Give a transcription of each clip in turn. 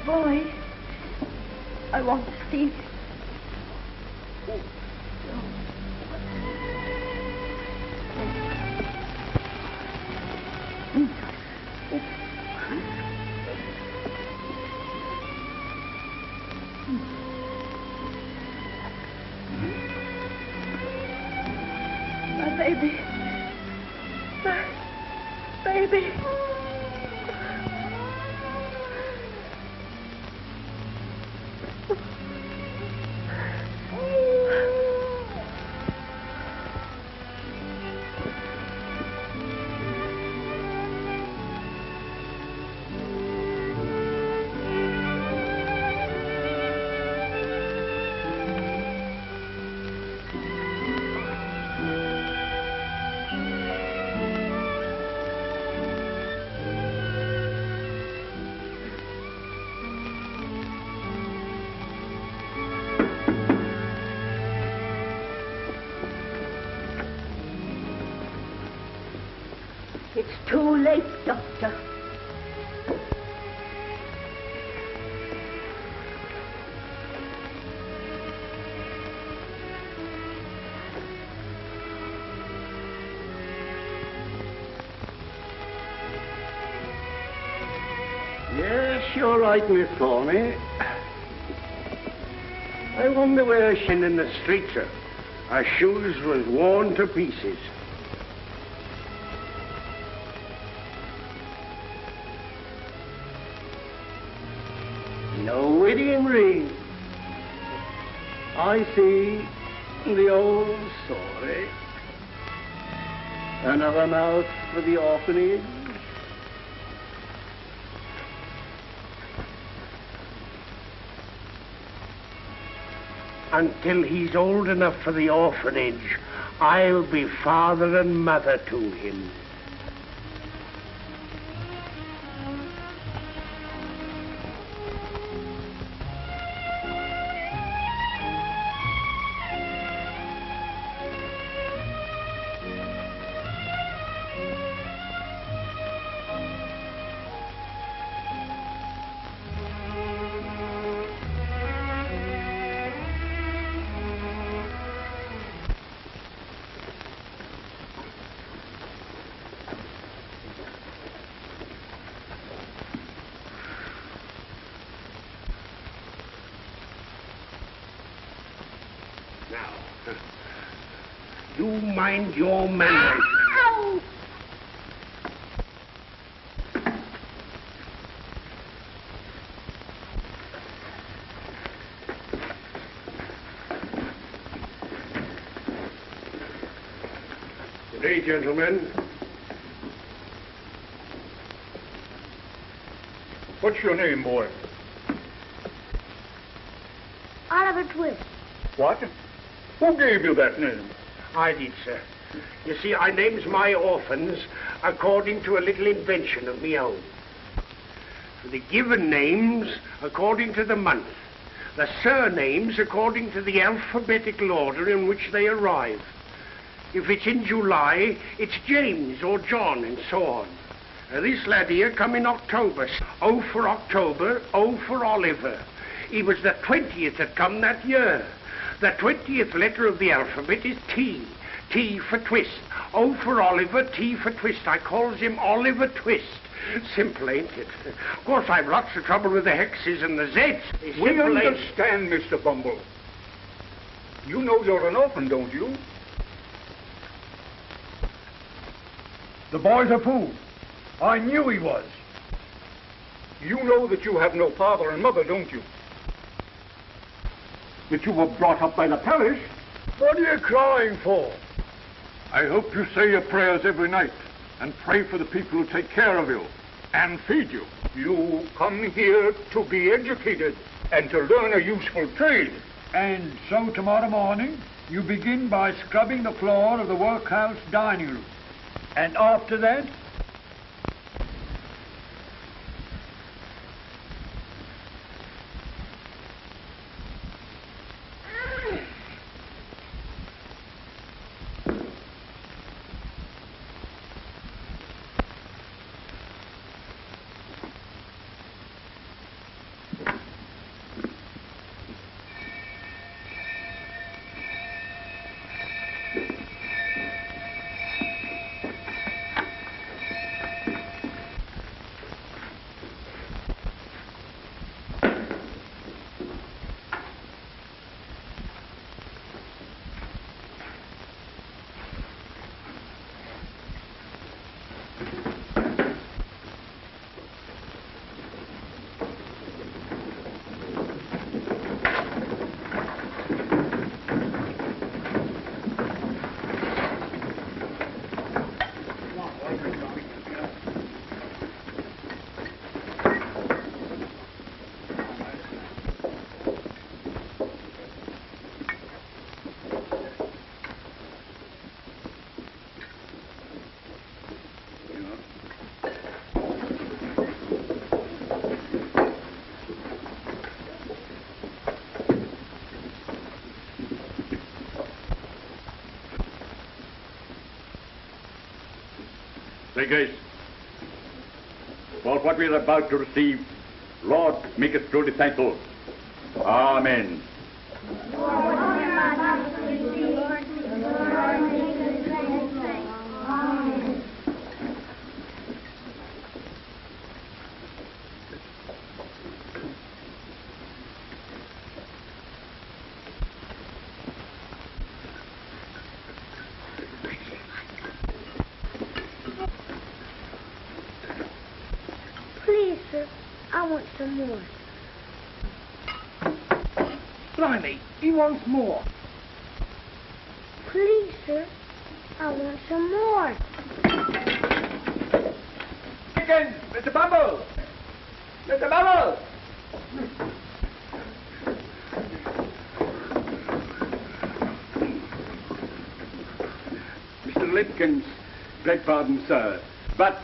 boy. I want to see. My baby. My baby. It's too late, Doctor. Yes, you're right, Miss Thorny. I wonder where she's in the street, sir. Her shoes was worn to pieces. No wedding ring. I see the old story. Another mouth for the orphanage. Until he's old enough for the orphanage, I'll be father and mother to him. Now, you mind your manners. Ow! Good day, gentlemen. What's your name, boy? Oliver Twist. What? Who gave you that name? I did, sir. You see, I names my orphans according to a little invention of me own. The given names according to the month. The surnames according to the alphabetical order in which they arrive. If it's in July, it's James or John and so on. This lad here come in October. O for October, O for Oliver. He was the 20th that come that year. The 20th letter of the alphabet is T. T for twist. O for Oliver, T for twist. I calls him Oliver Twist. Simple, ain't it? Of course, I've lots of trouble with the hexes and the Zs. We understand, Mr. Bumble. You know you're an orphan, don't you? The boy's a fool. I knew he was. You know that you have no father and mother, don't you? That you were brought up by the parish. What are you crying for? I hope you say your prayers every night and pray for the people who take care of you and feed you. You come here to be educated and to learn a useful trade. And so tomorrow morning, you begin by scrubbing the floor of the workhouse dining room. And after that, Say, Grace, for what we are about to receive, Lord, make us truly thankful. Amen. Please, sir, I want some more. Blimey, he wants more. Please, sir, I want some more. Again, Mr. Bumble! Mr. Bumble! Mr. Litkins, beg pardon, sir, but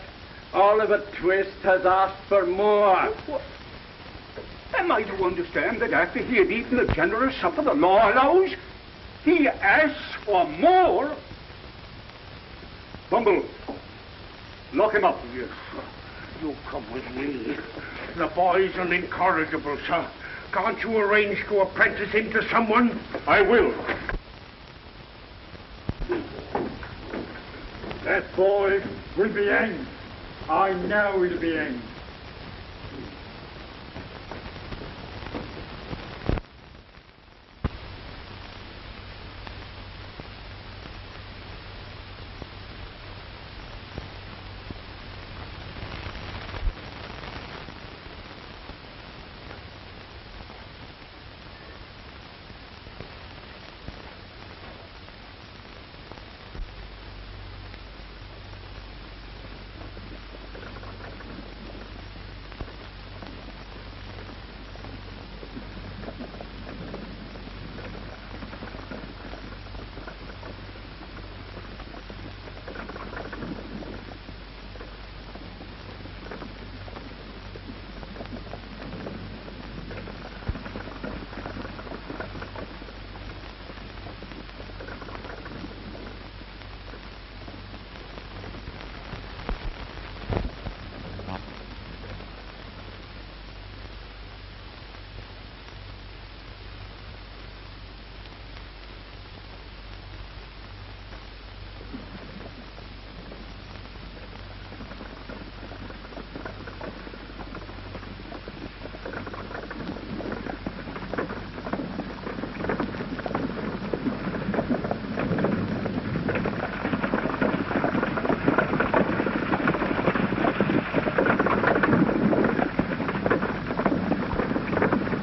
Oliver Twist has asked for more. Am I to understand that after he had eaten the generous supper the law allows, he asks for more? Bumble, lock him up. Yes, you come with me. The boy's an incorrigible, sir. Can't you arrange to apprentice him to someone? I will. That boy will be hanged. I know he'll be hanged.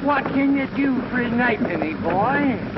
What can you do for a nightpenny, boy?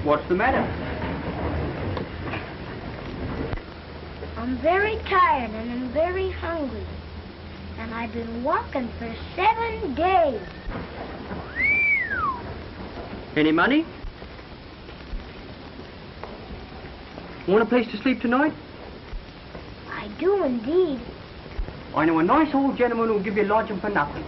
What's the matter? I'm very tired and I'm very hungry. And I've been walking for 7 days. Any money? Want a place to sleep tonight? I do indeed. I know a nice old gentleman who'll give you lodging for nothing.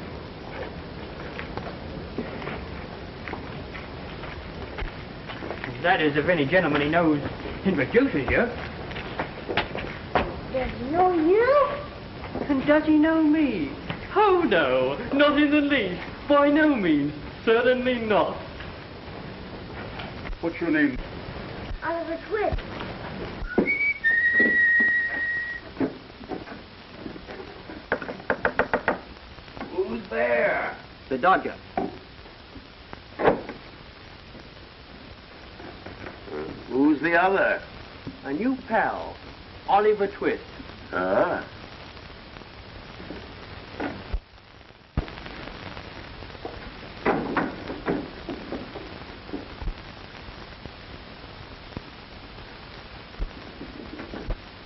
That is, if any gentleman he knows introduces you. Does he know you? And does he know me? Oh, no, not in the least. By no means. Certainly not. What's your name? Oliver Twist. there? The Dodger. Who's the other? A new pal, Oliver Twist. Ah.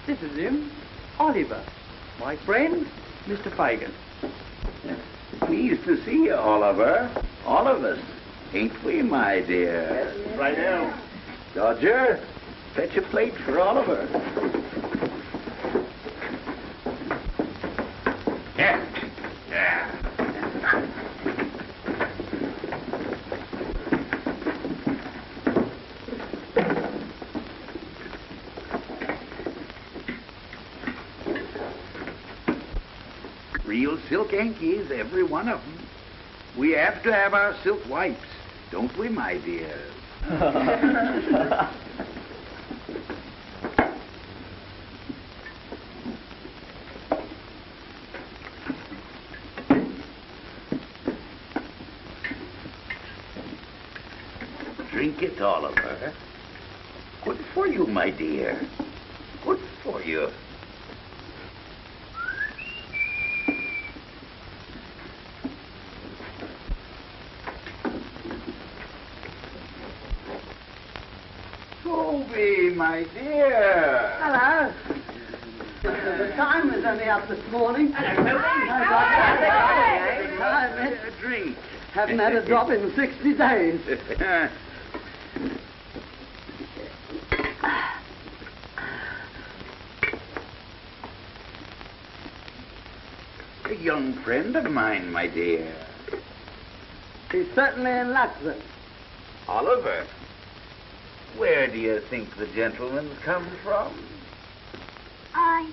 This is him, Oliver. My friend, Mr. Fagin. Pleased to see you, Oliver. All of us. Ain't we, my dear? Right now. Dodger, fetch a plate for Oliver. Yeah. Yeah. Real silk hankies, every one of them. We have to have our silk wipes, don't we, my dear? Drink it, Oliver. Good for you, my dear. Good for you. Toby, my dear. Hello. The time was only up this morning. Hello, Toby. A drink. Haven't had a drop in 60 days. A young friend of mine, my dear. He's certainly in luck, then. Oliver, where do you think the gentleman's come from? I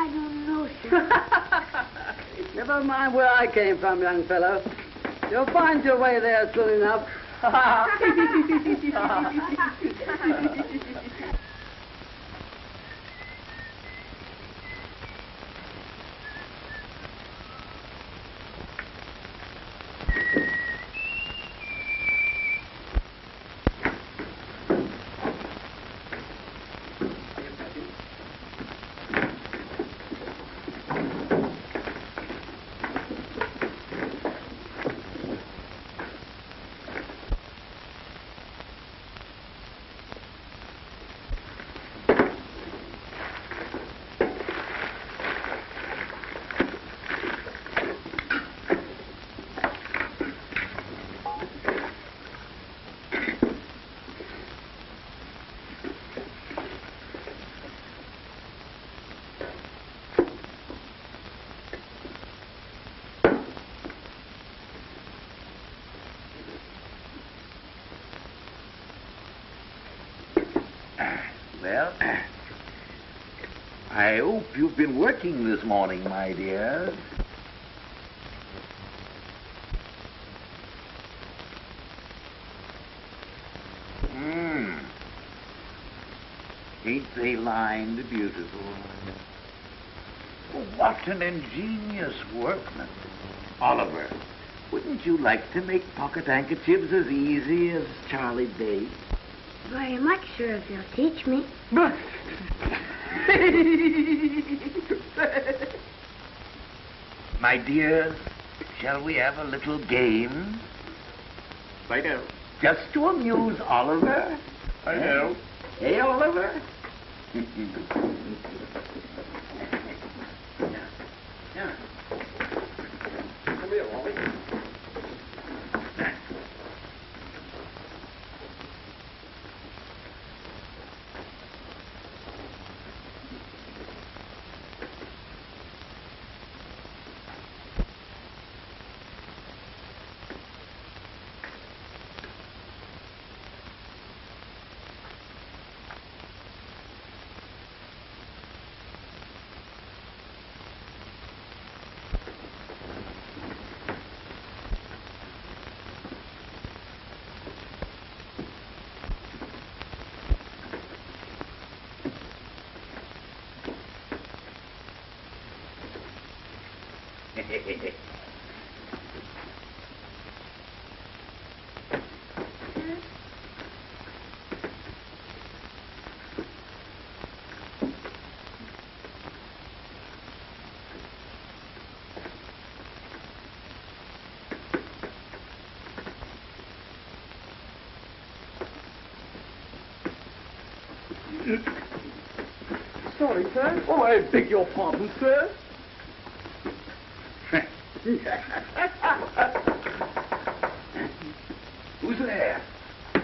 don't know, sir. Never mind where I came from, young fellow. You'll find your way there soon enough. Well, I hope you've been working this morning, my dear. Ain't they lined beautiful? What an ingenious workman. Oliver, wouldn't you like to make pocket handkerchiefs as easy as Charlie Day? Very much, sir, if you'll teach me. My dears, shall we have a little game? I know. Just to amuse Oliver? I know. Hey, Oliver? Come here, Ollie. Sorry, sir. Oh, I beg your pardon, sir. Who's there?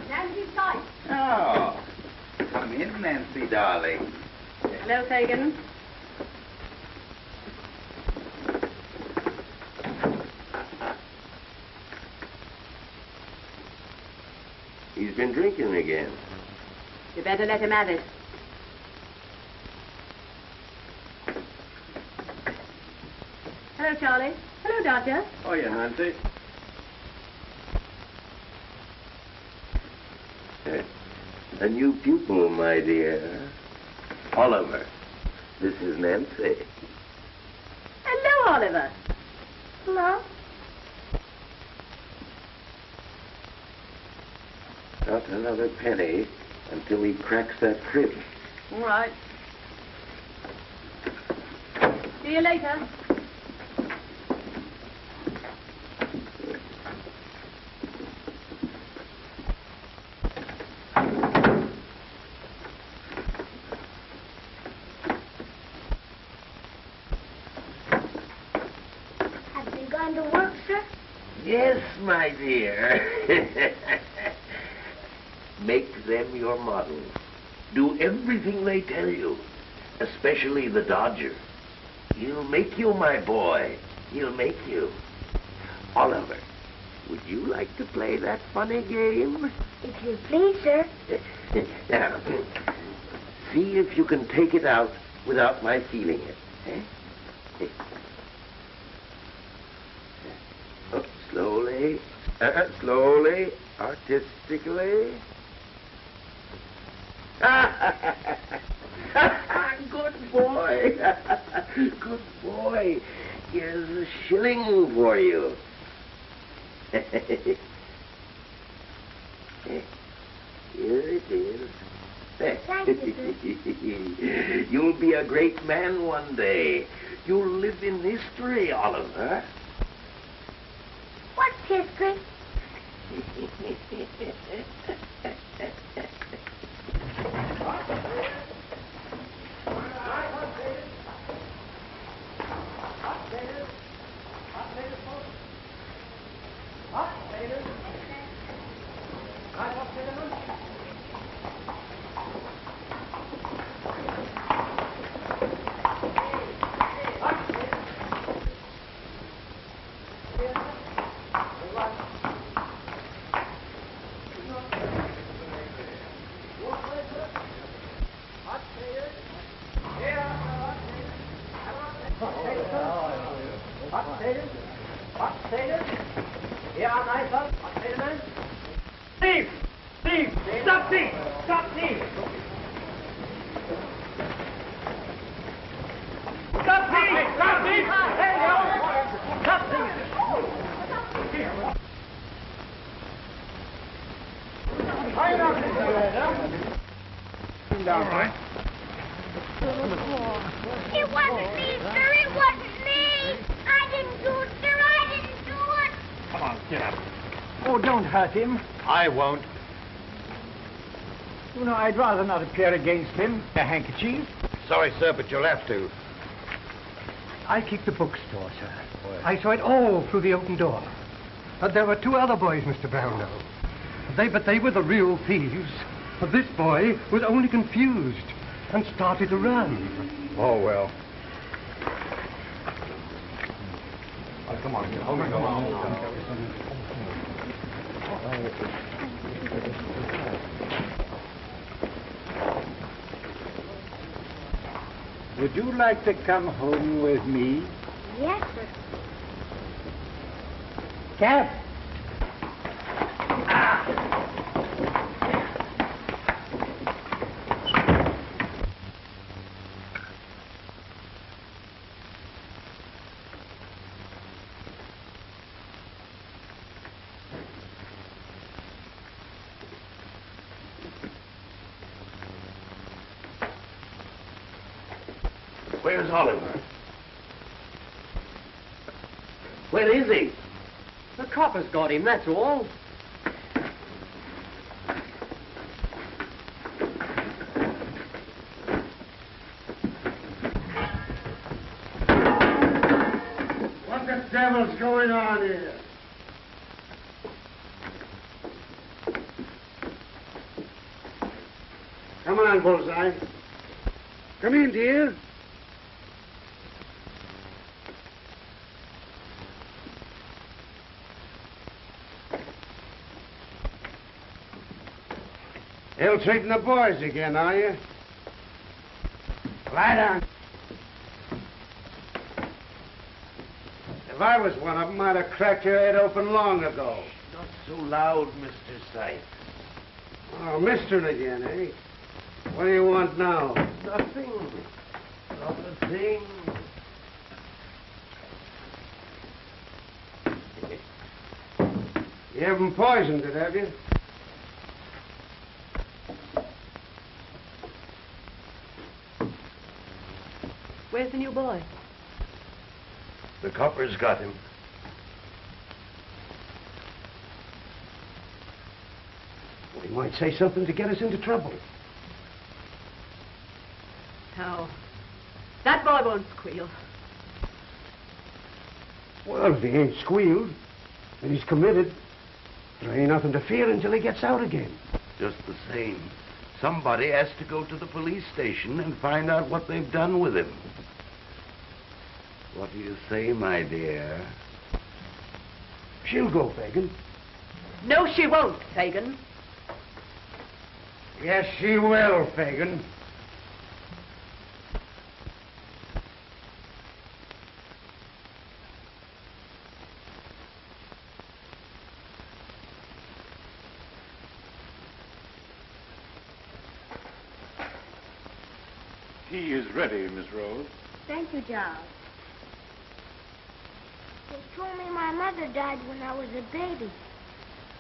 Nancy Sykes. Oh, come in, Nancy, darling. Hello, Fagin. He's been drinking again. You better let him have it. Hello, Charlie. Hello, Dodger. Oh, yeah, Nancy. A new pupil, my dear. Oliver, this is Nancy. Hello, Oliver. Hello? Not another penny until he cracks that crib. All right. See you later. Have you gone to work, sir? Yes, my dear. Make them your models. Do everything they tell you, especially the Dodger. He'll make you, my boy. He'll make you. Oliver, would you like to play that funny game? If you please, sir. Now, see if you can take it out without my feeling it. Eh? Oh, slowly, slowly, artistically. Good boy. Good boy. Here's a shilling for you. Here it is. Thank you, You'll be a great man one day. You'll live in history, Oliver. What's history? Thief! Thief! Stop thief! Stop thief! Stop thief! Stop thief! Stop thief! All right. It wasn't me, sir. It wasn't me. I didn't do it, sir. I didn't do it. Come on, get up. Oh, don't hurt him. I won't. You know, I'd rather not appear against him. A handkerchief. Sorry, sir, but you'll have to. I keep the bookstore, sir. I saw it all through the open door. But there were two other boys, Mr. Brownlow. But they were the real thieves. But this boy was only confused and started to run. Oh, well. Oh, come on. Come on. Would you like to come home with me? Yes, sir. Cap. Where's Oliver? Where is he? The coppers got him, that's all. hell's going on here? Come on, Bullseye. Come in, dear. Ill-treating the boys again, are you? Lie down. If I was one of them, I'd have cracked your head open long ago. Not so loud, Mr. Sykes. Oh, mistering again, eh? What do you want now? Nothing. Not a thing. You haven't poisoned it, have you? Where's the new boy? The coppers got him. Well, he might say something to get us into trouble. No. That boy won't squeal. Well, if he ain't squealed, and he's committed, there ain't nothing to fear until he gets out again. Just the same. Somebody has to go to the police station and find out what they've done with him. What do you say, my dear? She'll go, Fagin. No, she won't, Fagin. Yes, she will, Fagin. Tea is ready, Miss Rose. Thank you, Giles. They told me my mother died when I was a baby.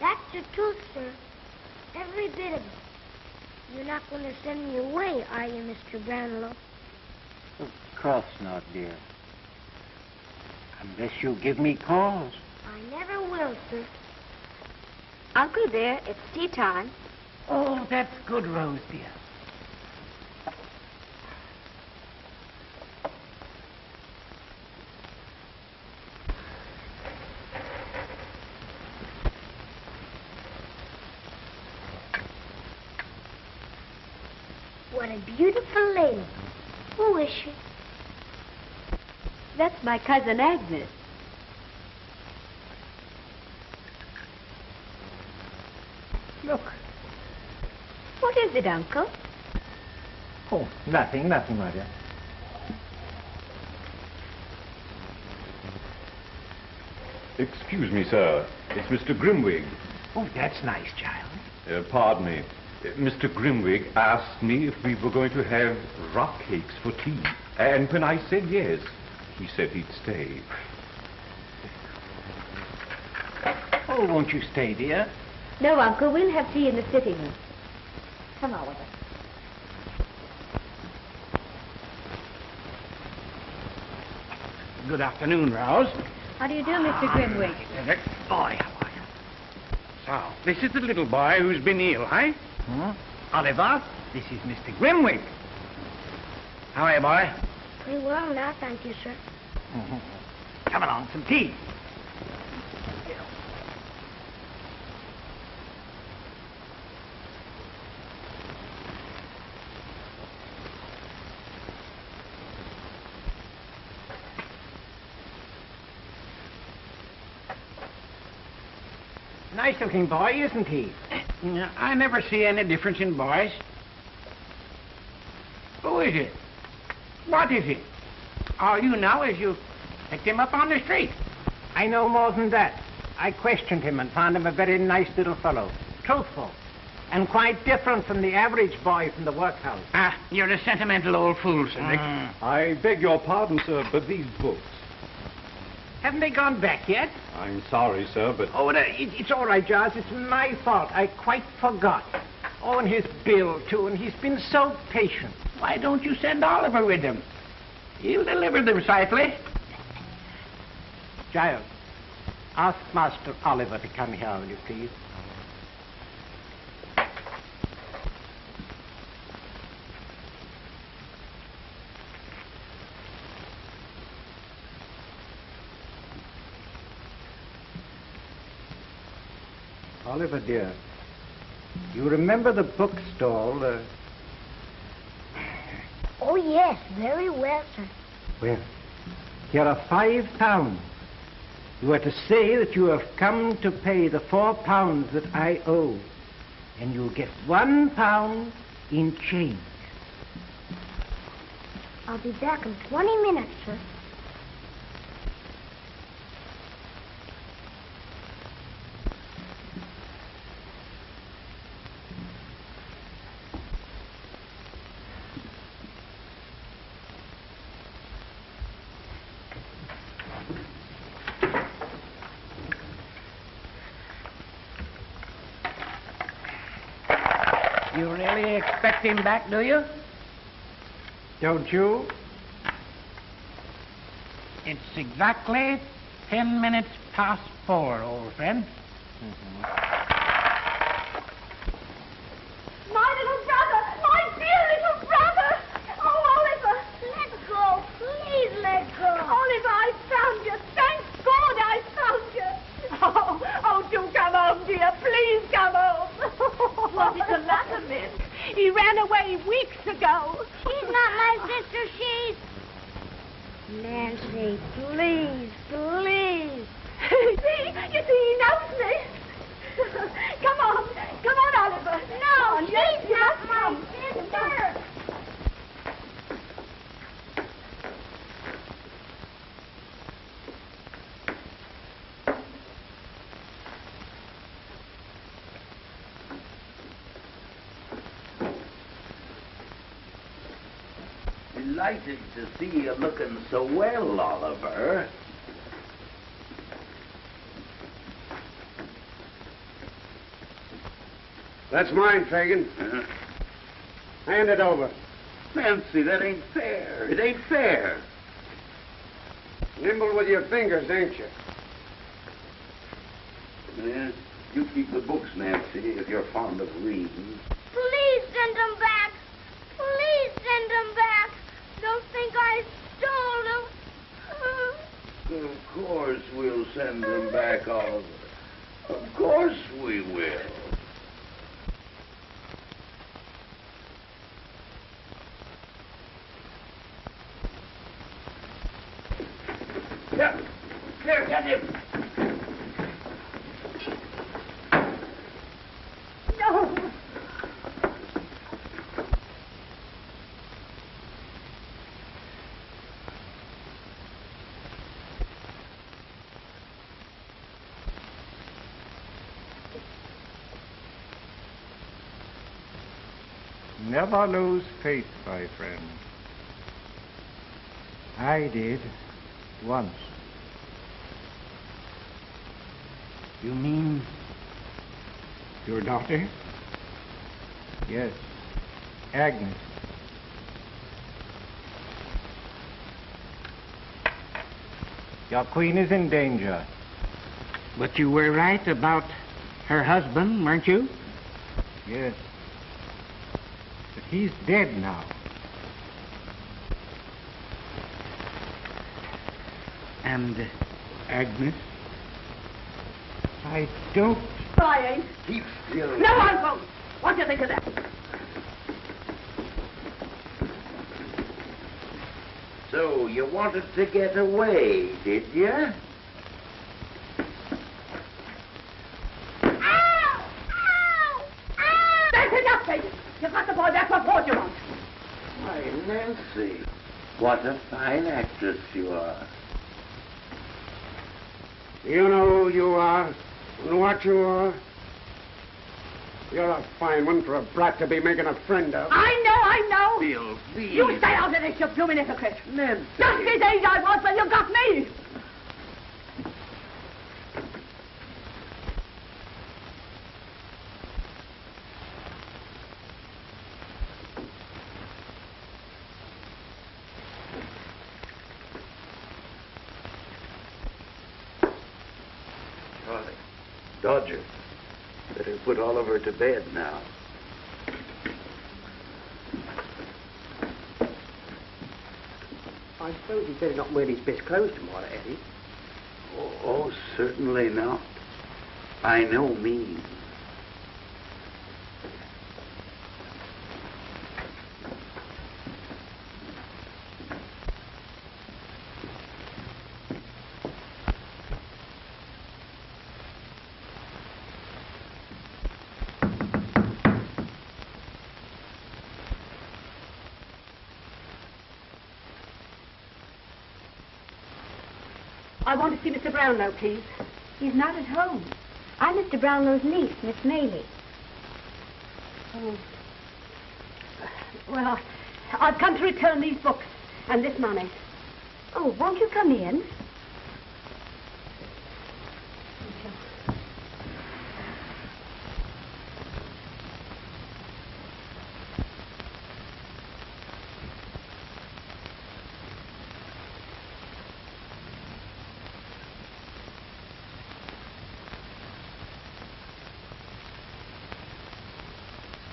That's the truth, sir. Every bit of it. You're not going to send me away, are you, Mr. Brownlow? Of course not, dear. Unless you give me cause. I never will, sir. Uncle dear, it's tea time. Oh, that's good, Rose, dear. What a beautiful lady. Who is she? That's my cousin Agnes. Look. What is it, Uncle? Oh, nothing, my dear. Excuse me, sir. It's Mr. Grimwig. Oh, that's nice, child. Pardon me. Mr. Grimwig asked me if we were going to have rock cakes for tea. And when I said yes, he said he'd stay. Oh, won't you stay, dear? No, Uncle, we'll have tea in the sitting room. Come on with us. Good afternoon, Rouse. How do you do, Mr. Grimwig? Boy, how are you? So, this is the little boy who's been ill, eh? Oliver, this is Mr. Grimwig. How are you, boy? Pretty well now, thank you, sir. Come along, some tea. Nice-looking boy, isn't he? I never see any difference in boys. Who is it? What is it? All you know is you picked him up on the street. I know more than that. I questioned him and found him a very nice little fellow. Truthful. And quite different from the average boy from the workhouse. Ah, you're a sentimental old fool, Cedric. I beg your pardon, sir, but these books... Haven't they gone back yet? I'm sorry, sir, but... Oh, it's all right, Giles. It's my fault. I quite forgot. Oh, and his bill, too, and he's been so patient. Why don't you send Oliver with them? He'll deliver them safely. Giles, ask Master Oliver to come here, will you please? Oliver, dear, you remember the bookstall? Oh, yes, very well, sir. Well, here are £5. You are to say that you have come to pay the £4 that I owe, and you'll get £1 in change. I'll be back in 20 minutes, sir. You really expect him back, do you? Don't you? It's exactly 10 minutes past 4, old friend. My little brother! My dear little brother! Oh, Oliver! Let go. Please let go. Oliver, I found you. Thank God I found you. Oh, do come home, dear. Please come home. What is the matter, miss? He ran away weeks ago. She's not my sister. She's... Nancy, please, please. You see, he knows me. Come on, Oliver. No, Yes, she's not yes, my come. sister. Delighted to see you looking so well, Oliver. That's mine, Fagin. Hand it over. Nancy, that ain't fair. It ain't fair. Nimble with your fingers, ain't you? Yeah, you keep the books, Nancy, if you're fond of reading. Please send them back. Please send them back. Don't think I stole them. Of course we'll send them back, Oliver. Of course we will. Here, get him. No. Never lose faith, my friend. I did once. You mean your daughter? Yes, Agnes. Your queen is in danger. But you were right about her husband, weren't you? Yes. But he's dead now. And Agnes? I don't... Brian. Keep still. No, I won't. What do you think of that? So you wanted to get away, did you? That's enough, baby. You've got the boy back. What more do you want? Why, Nancy, what a fine actress you are. You know who you are and what you are. You're a fine one for a brat to be making a friend of. I know. Bill, please. You stay out of this, you blooming hypocrite. Nancy. Just this age I was when you got me. Charlie, Dodger, better put Oliver to bed now. I suppose he'd better not wear his best clothes tomorrow, Eddie. Oh, certainly not. By no means. I want to see Mr. Brownlow, please. He's not at home. I'm Mr. Brownlow's niece, Miss Maylie. Oh. Well, I've come to return these books and this money. Oh, won't you come in?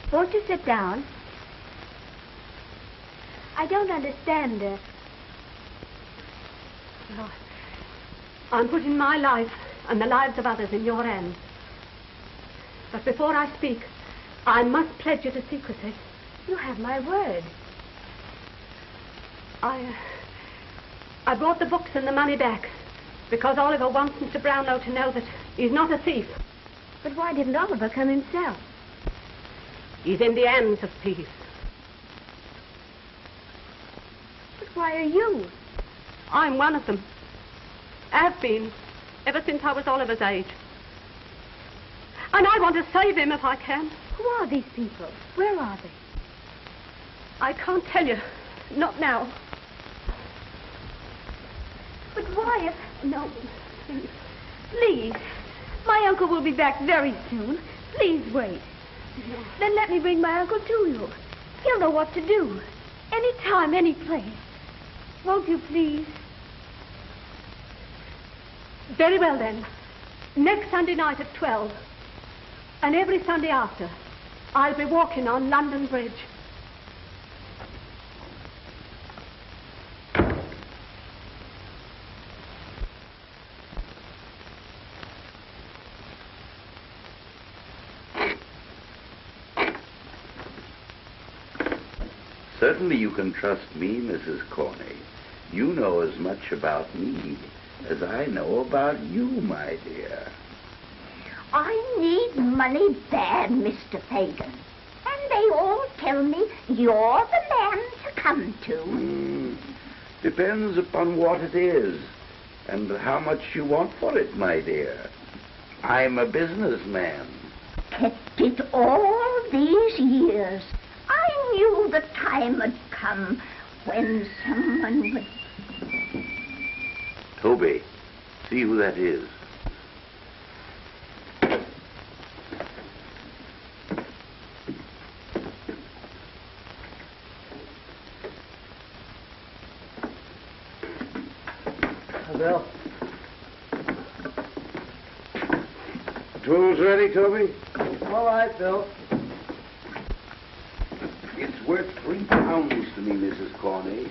Won't you sit down? I don't understand. No. I'm putting my life and the lives of others in your hands. But before I speak, I must pledge you to secrecy. You have my word. I brought the books and the money back because Oliver wants Mr. Brownlow to know that he's not a thief. But why didn't Oliver come himself? He's in the hands of thieves. But why are you? I'm one of them. Have been, ever since I was Oliver's age. And I want to save him if I can. Who are these people? Where are they? I can't tell you. Not now. But why if... No. Please. My uncle will be back very soon. Please wait. No. Then let me bring my uncle to you. He'll know what to do. Any time, any place. Won't you please? Very well, then. Next Sunday night at 12. And every Sunday after, I'll be walking on London Bridge. Certainly you can trust me, Mrs. Corney. You know as much about me as I know about you, my dear. I need money bad, Mr. Fagin. And they all tell me you're the man to come to. Depends upon what it is and how much you want for it, my dear. I'm a businessman. Kept it all these years. I knew the time had come when someone would... Toby, see who that is. Bill. Tools ready, Toby? All right, Bill. It's worth £3 to me, Mrs. Corney.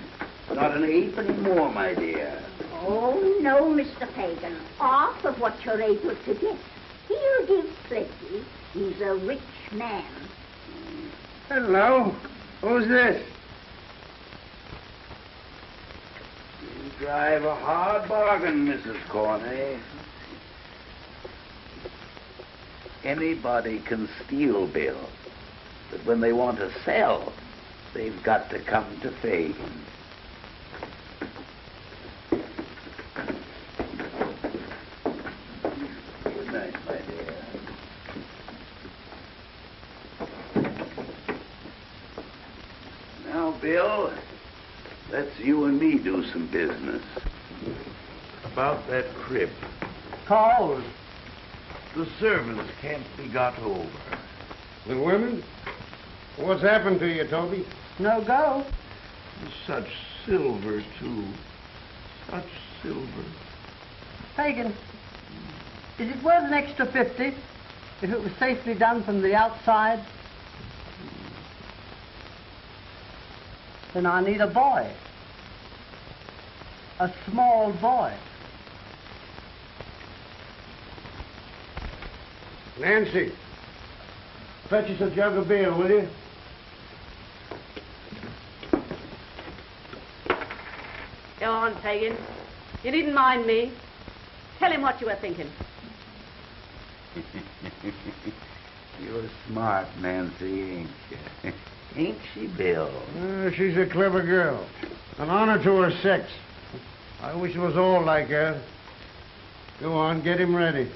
Not an halfpenny more, my dear. Oh, no, Mr. Fagin. Half of what you're able to get. He'll give plenty. He's a rich man. Hello. Who's this? You drive a hard bargain, Mrs. Corney. Anybody can steal, Bill. But when they want to sell, they've got to come to Fagin. Good night, my dear. Now, Bill, let's you and me do some business. About that crib. Carl. The servants can't be got over. The women? What's happened to you, Toby? No go. Such silver, too. Such silver. Fagin, is it worth an extra 50 if it was safely done from the outside? Then I need a boy. A small boy. Nancy, fetch us a jug of beer, will you? Go on, Fagin. You needn't mind me. Tell him what you were thinking. You're smart, Nancy, ain't you? Ain't she, Bill? She's a clever girl. An honor to her sex. I wish it was all like her. Go on, get him ready.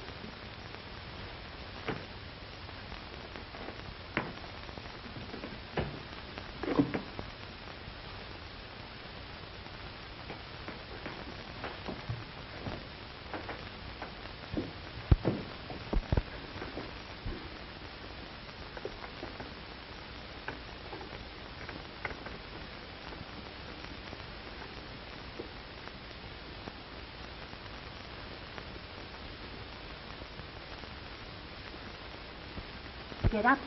Get up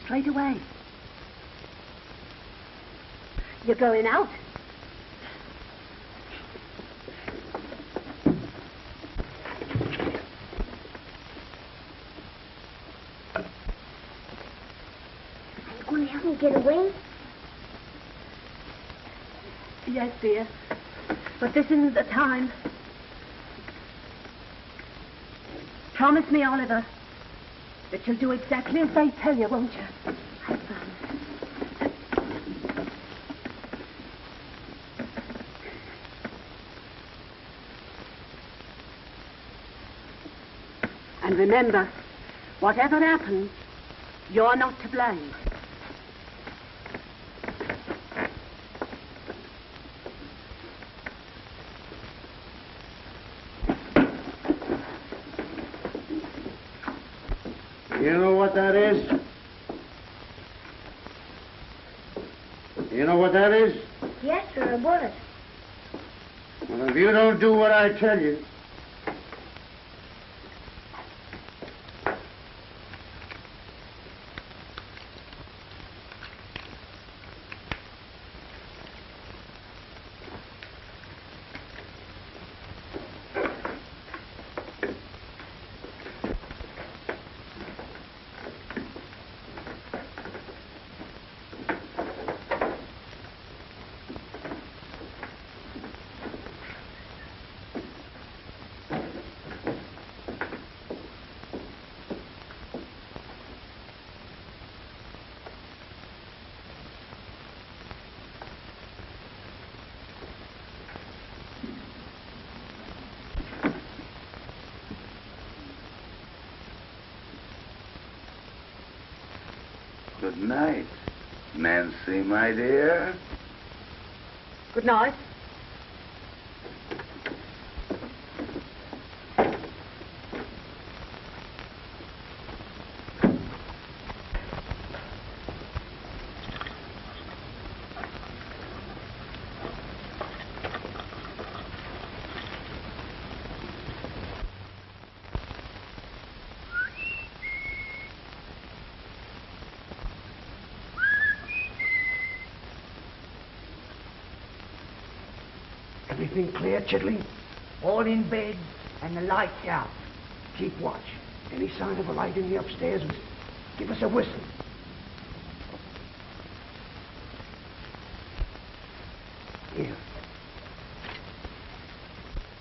straight away. You're going out. Are you going to help me get away? Yes, dear. But this isn't the time. Promise me, Oliver, that you'll do exactly as they tell you, won't you? I promise. And remember, whatever happens, you're not to blame. You know what that is? You know what that is? Yes, sir, a bullet. Well, if you don't do what I tell you, Good night, Nancy, my dear. Good night. Everything clear, Chidley? All in bed and the lights out. Keep watch. Any sign of a light in the upstairs, give us a whistle. Here.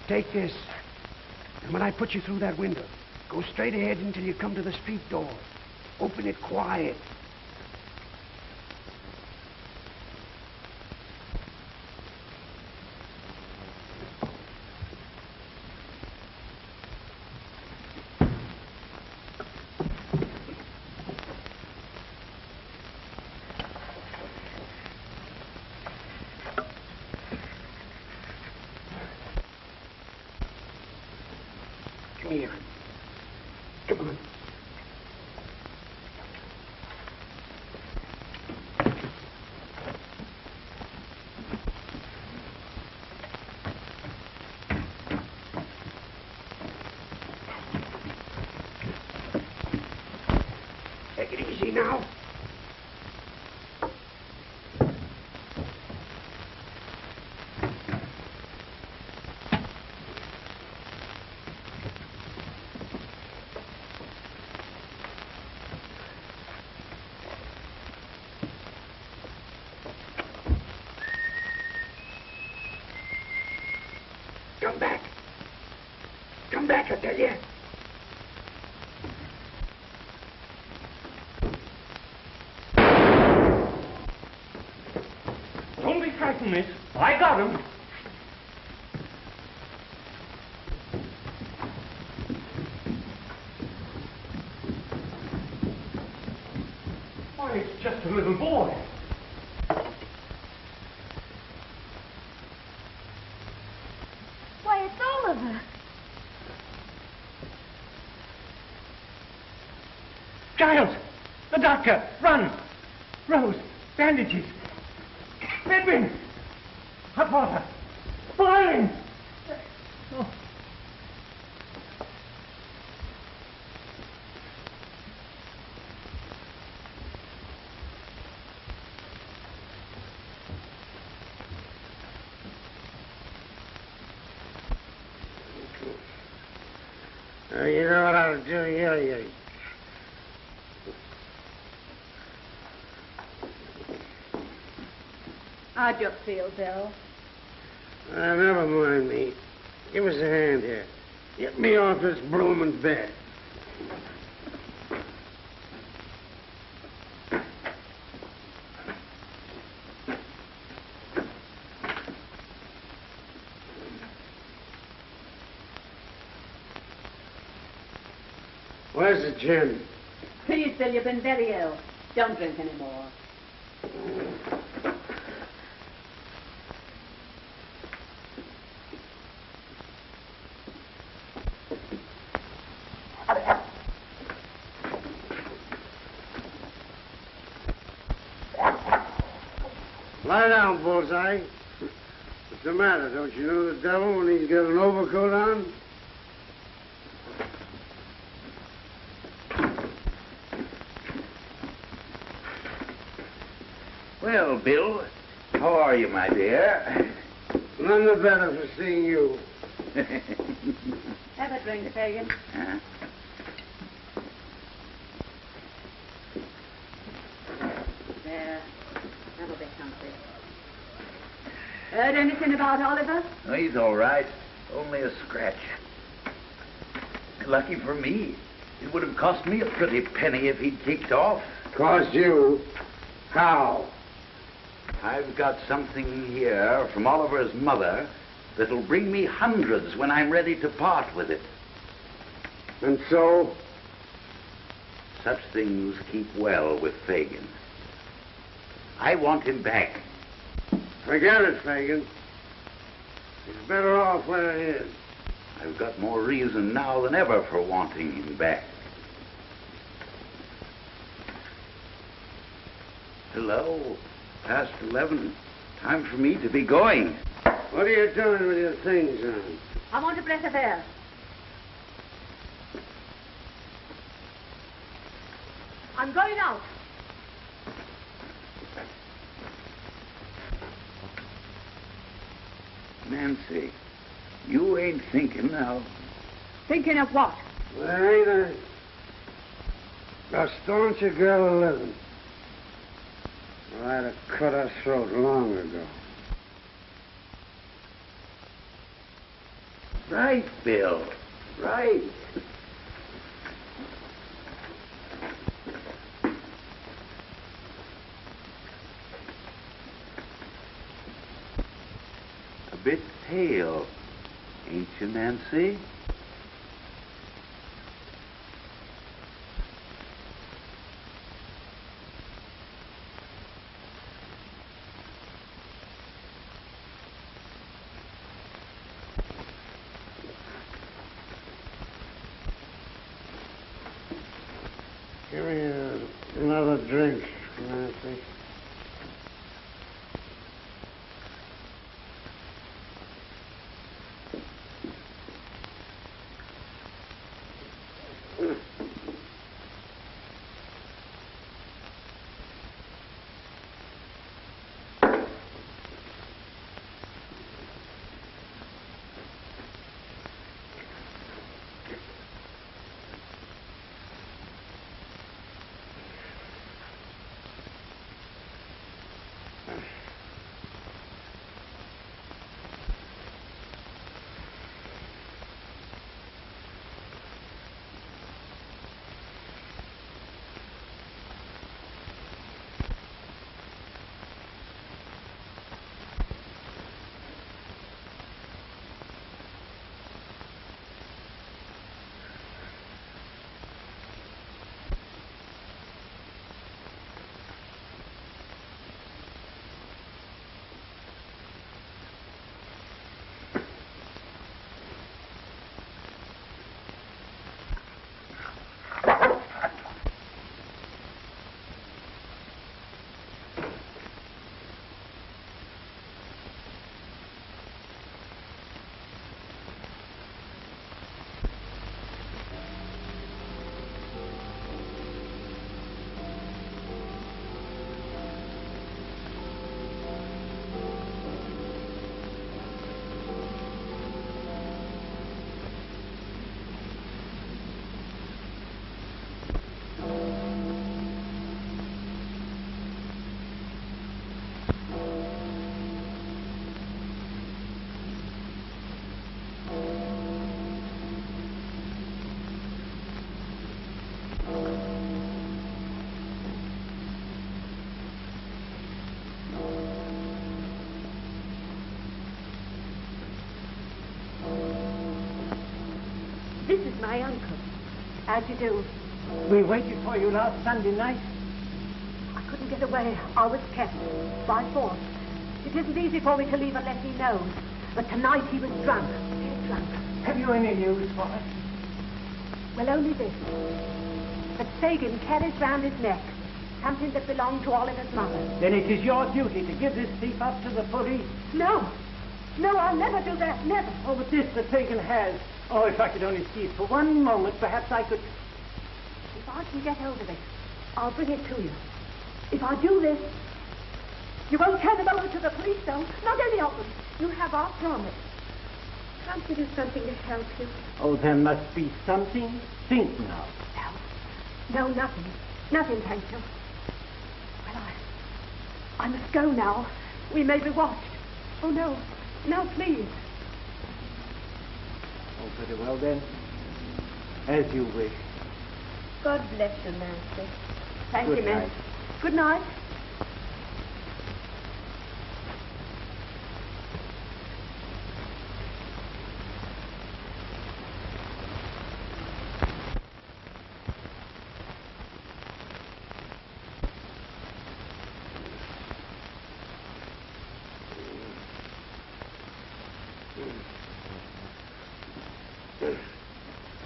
Take this. And when I put you through that window, go straight ahead until you come to the street door. Open it quiet. Come here. Come on. Take it easy now. Come back. Come back, I tell you. Don't be frightened, miss. I got him. boy. Why, it's Oliver. Giles! The doctor! Run! Rose! Bandages! Edwin! Hot water! Boiling! Oh. You know what I'll do here? How'd you feel, Bill? Never mind me. Give us a hand here. Get me off this blooming bed. Where's the gin? Please, Bill, you've been very ill. Don't drink any more. Lie down, Bullseye. What's the matter? Don't you know the devil when he's got an overcoat on? Well, Bill, how are you, my dear? None the better for seeing you. Have a drink, Fagin. Huh? There. That'll be something. Heard anything about Oliver? Oh, he's all right. Only a scratch. Lucky for me. It would have cost me a pretty penny if he'd kicked off. Cost you? How? I've got something here from Oliver's mother that'll bring me hundreds when I'm ready to part with it. And so? Such things keep well with Fagin. I want him back. Forget it, Fagin. He's better off where he is. I've got more reason now than ever for wanting him back. Hello. Past 11. Time for me to be going. What are you doing with your things on? I want a breath of air. I'm going out. Nancy, you ain't thinking now. Thinking of what? There ain't a stauncher girl living. Well, I'd have cut her throat long ago. Right, Bill. Right. A bit pale, ain't you, Nancy? Give me another drink, Nancy. is my uncle. How do you do? We waited for you last Sunday night. I couldn't get away. I was kept by force. It isn't easy for me to leave unless he knows. But tonight he was drunk. Dead drunk. Have you any news for us? Well, only this. That Fagin carries round his neck something that belonged to Oliver's mother. Then it is your duty to give this thief up to the police. No. No, I'll never do that. Never. Oh, but this that Fagin has. Oh, if I could only see it for one moment, perhaps I could... If I can get hold of it, I'll bring it to you. If I do this, you won't turn them over to the police, though. Not any of them. You have our promise. Can't we do something to help you? Oh, there must be something. Think now. No, nothing. Nothing, thank you. Well, I must go now. We may be watched. Oh, no. No, please. Oh, very well, then. As you wish. God bless you, Nancy. Thank Good you, miss. night. Good night.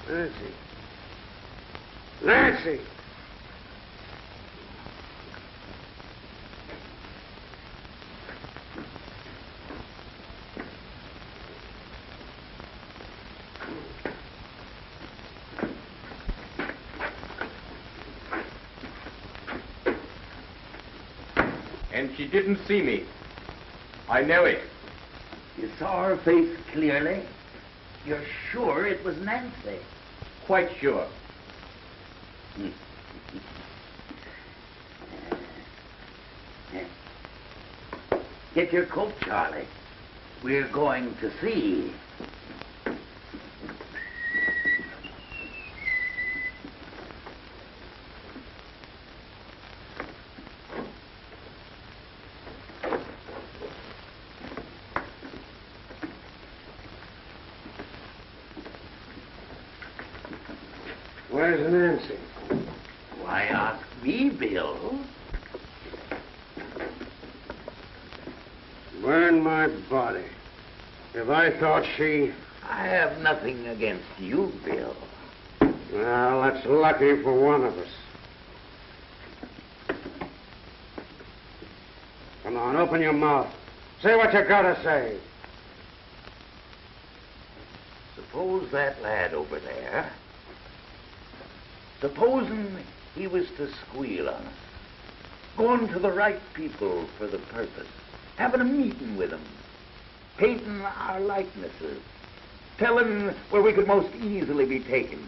Nancy. Nancy! And she didn't see me. I know it. You saw her face clearly? You're sure it was Nancy? Quite sure. Get your coat, Charlie. We're going to see. Where's Nancy? Why ask me, Bill? Burn my body. If I thought she... I have nothing against you, Bill. Well, that's lucky for one of us. Come on, open your mouth. Say what you gotta say. Suppose that lad over there, supposing he was to squeal on us, going to the right people for the purpose, having a meeting with them, painting our likenesses, telling where we could most easily be taken.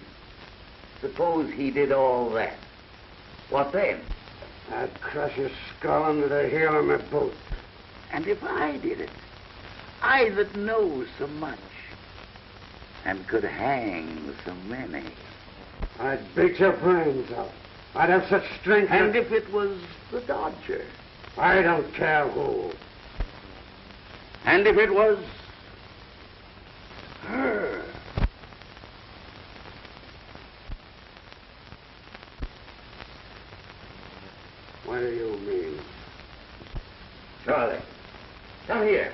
Suppose he did all that. What then? I'd crush his skull under the heel of my boot. And if I did it, I that know so much, and could hang so many, I'd beat your brains out. I'd have such strength. And if it was the Dodger? I don't care who. And if it was her? What do you mean? Charlie, come here.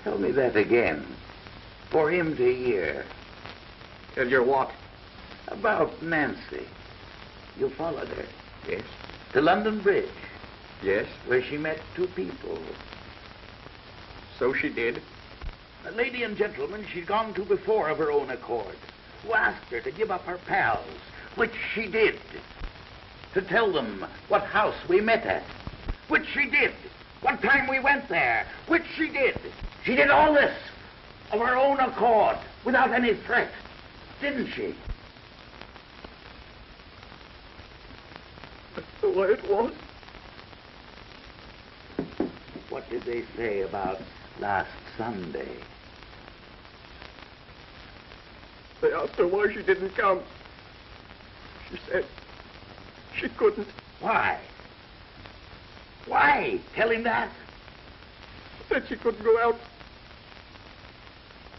Tell me that again, for him to hear. Tell your what? About Nancy. You followed her? Yes. To London Bridge? Yes. Where she met two people. So she did. A lady and gentleman she'd gone to before of her own accord, who asked her to give up her pals, which she did. To tell them what house we met at, which she did. What time we went there, which she did. She did all this of her own accord, without any threat, didn't she? That's the way it was. What did they say about last Sunday? They asked her why she didn't come. She said she couldn't. Why? Why? Tell him that. said she couldn't go out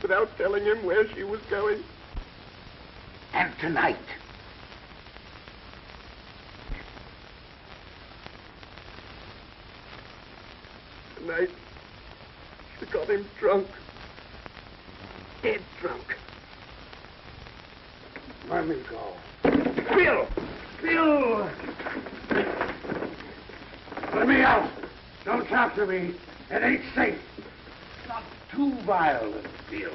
without telling him where she was going. And tonight, she got him drunk. Dead drunk. Let me go. Bill! Bill! Let me out. Don't talk to me. It ain't safe. Not too violent, Bill.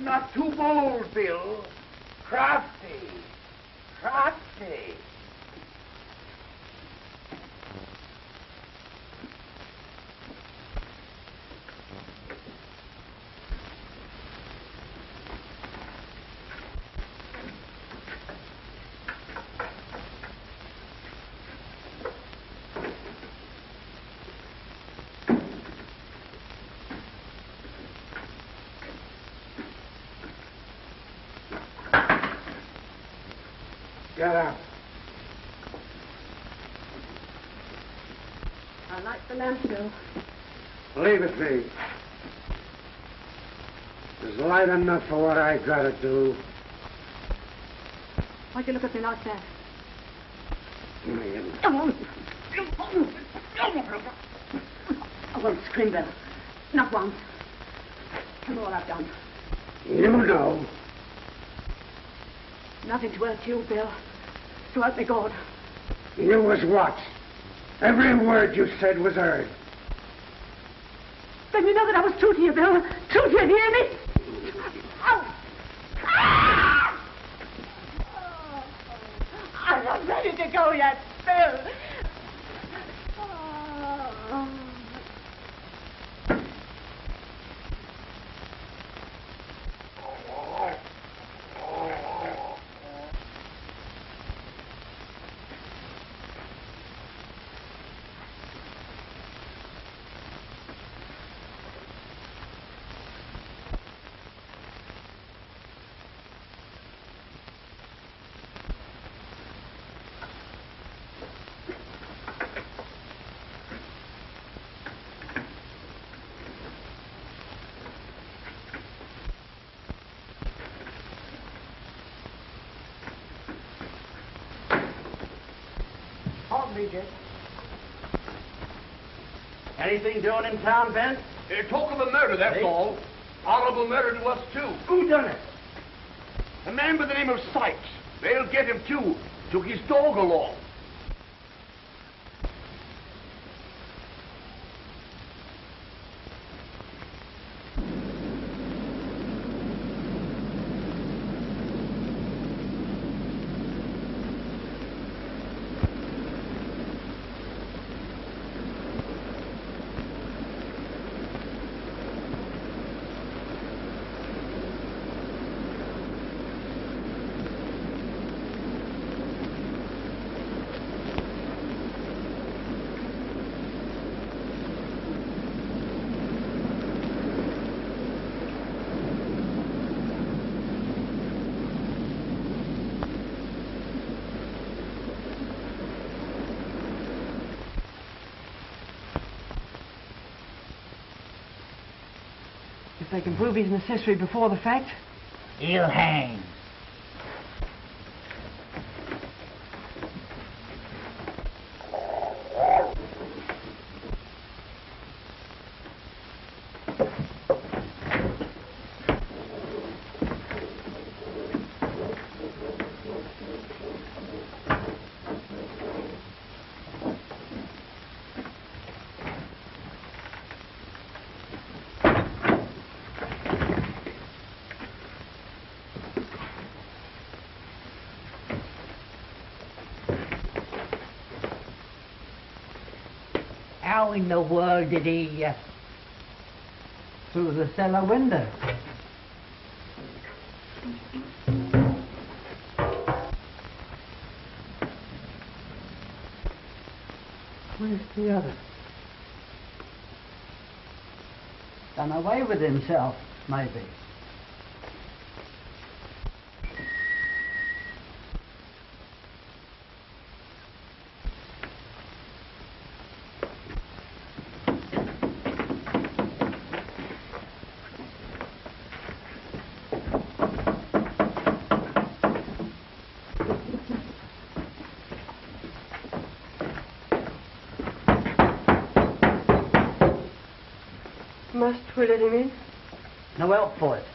Not too bold, Bill. Crafty. Crafty. Get out. I like the lamp, Bill. Leave it be. There's light enough for what I gotta do. Why'd you look at me like that? Man. I won't scream, Bill. Not once. Tell me what I've done. You know. Nothing to hurt you, Bill. To help me, God. You was watched. Every word you said was heard. Then you know that I was true to you, Bill. True to you, do you hear me? Ow! Ah! I'm not ready to go yet, Bill. Anything doing in town, Ben? Talk of a murder, that's all. Horrible murder to us, too. Who done it? A man by the name of Sykes. They'll get him, too. Took his dog along. If they can prove he's an accessory before the fact, he'll hang. How in the world did he... through the cellar window? Where's the other? Done away with himself, maybe. must we let him in? No help for it.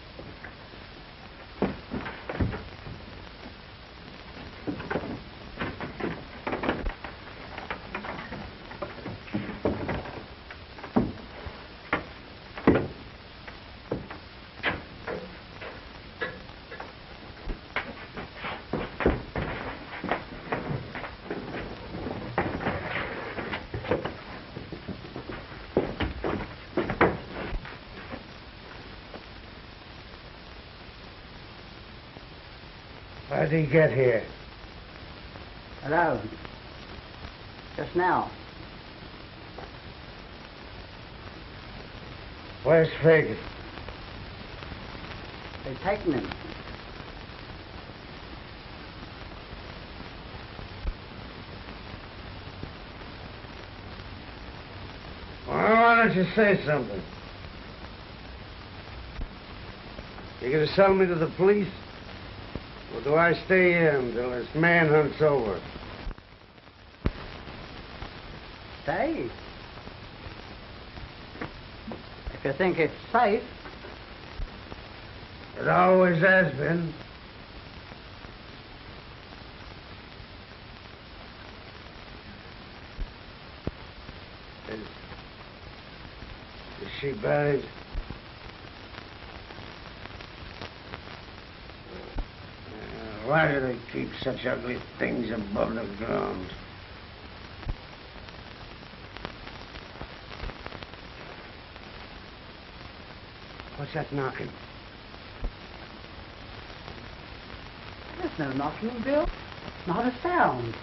How did he get here? Hello. Just now. Where's Fagan? They've taken him. Well, why don't you say something? You gonna sell me to the police? Or do I stay here until this manhunt's over? Stay. If you think it's safe. It always has been. Is she buried? Why do they keep such ugly things above the ground? What's that knocking? There's no knocking, Bill. Not a sound.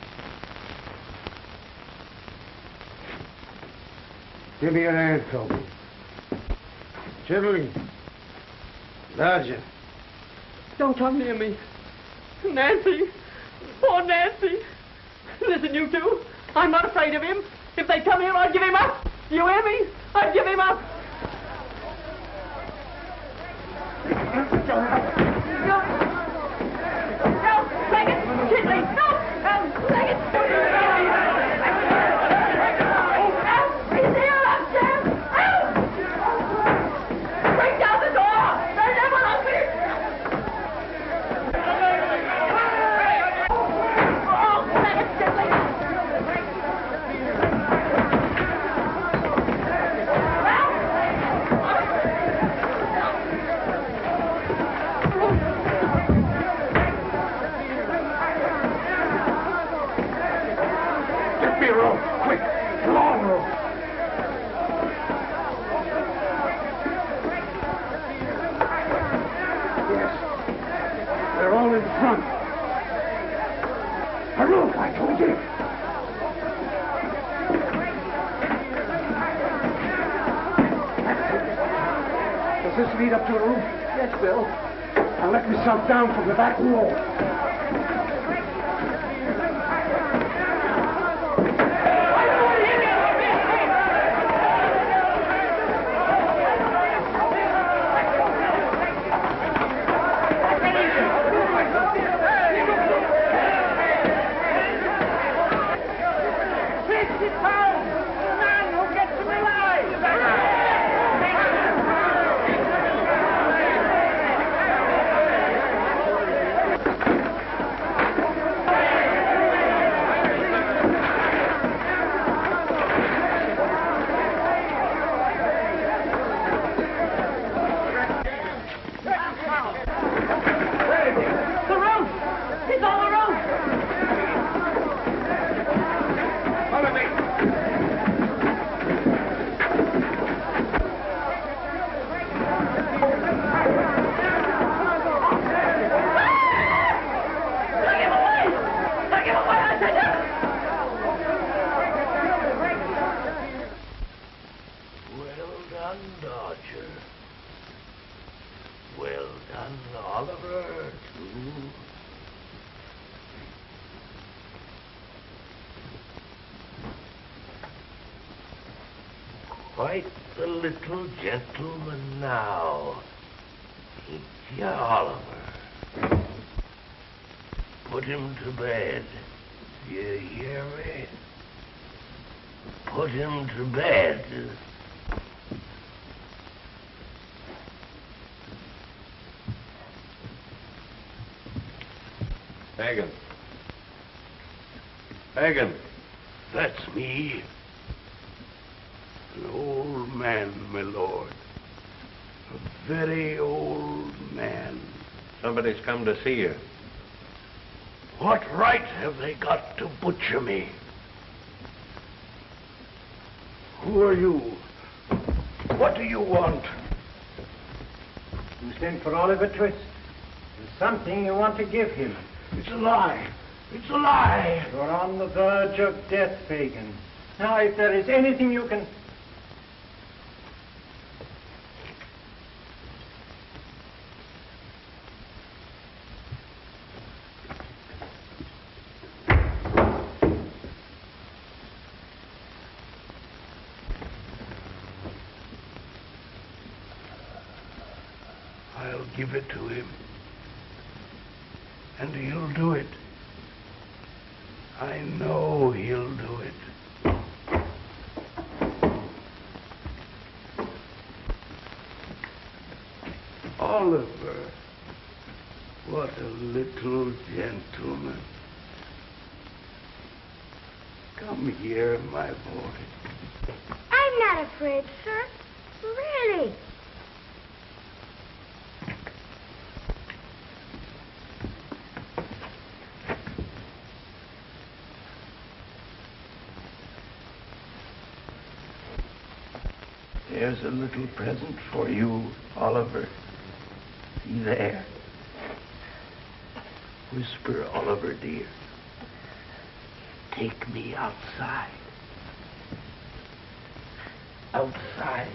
Give me your hand, Toby. Chitterling. Dodger. Don't come near me. Nancy! Poor Nancy! Listen, you two. I'm not afraid of him. If they come here, I'll give him up. You hear me? I'll give him up. Lead up to the roof? Yes, Bill. I'll let myself down from the back wall. Quite the little gentleman now, ain't you, Oliver? Put him to bed. You hear me? Put him to bed. Hagen. Hagen. That's me. An old man, my lord. A very old man. Somebody's come to see you. What right have they got to butcher me? Who are you? What do you want? You sent for Oliver Twist. There's something you want to give him. It's a lie. It's a lie. You're on the verge of death, Fagin. Now, if there is anything you can... I'll give it to him. And he'll do it. I know he'll do it. Oliver, what a little gentleman. Come here, my boy. I'm not afraid, sir. Really. There's a little present for you, Oliver. See there. Whisper, Oliver, dear. Take me outside. Outside.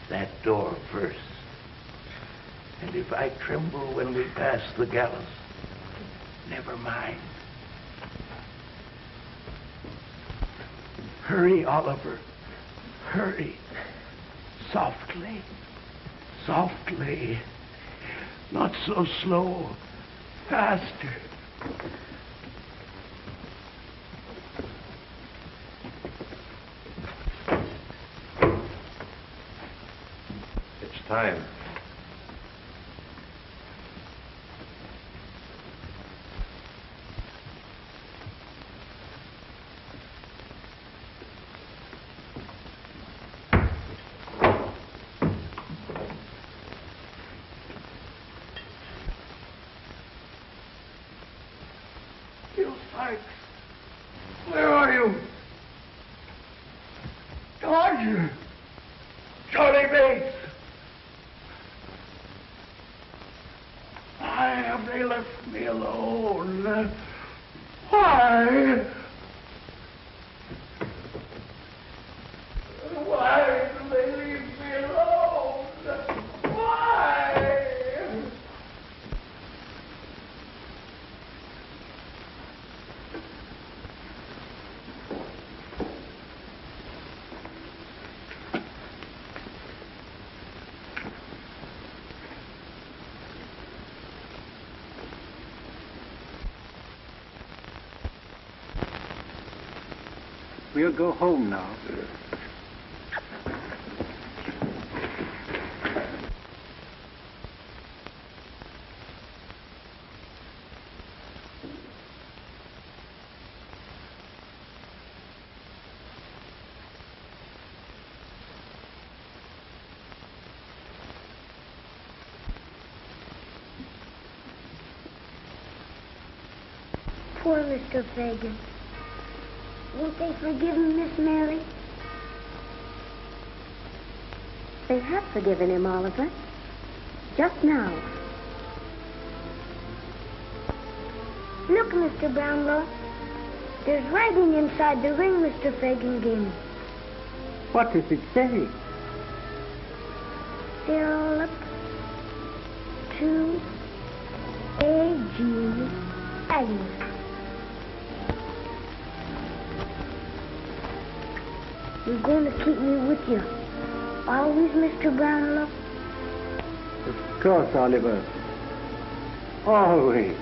That door first. And if I tremble when we pass the gallows, never mind. Hurry, Oliver. Hurry. Softly. Softly. Not so slow. Faster. It's time. Where are you? Dodger! Charlie Bates! Why have they left me alone? Why? Why do they leave me alone? Why? We'll go home now. Poor Mr. Fagin. Won't they forgive him, Miss Mary? They have forgiven him, Oliver. Just now. Look, Mr. Brownlow. There's writing inside the ring Mr. Fagin gave me. What does it say? Philip to A.G. Agnes. You're going to keep me with you. Always, Mr. Brownlow? Of course, Oliver. Always.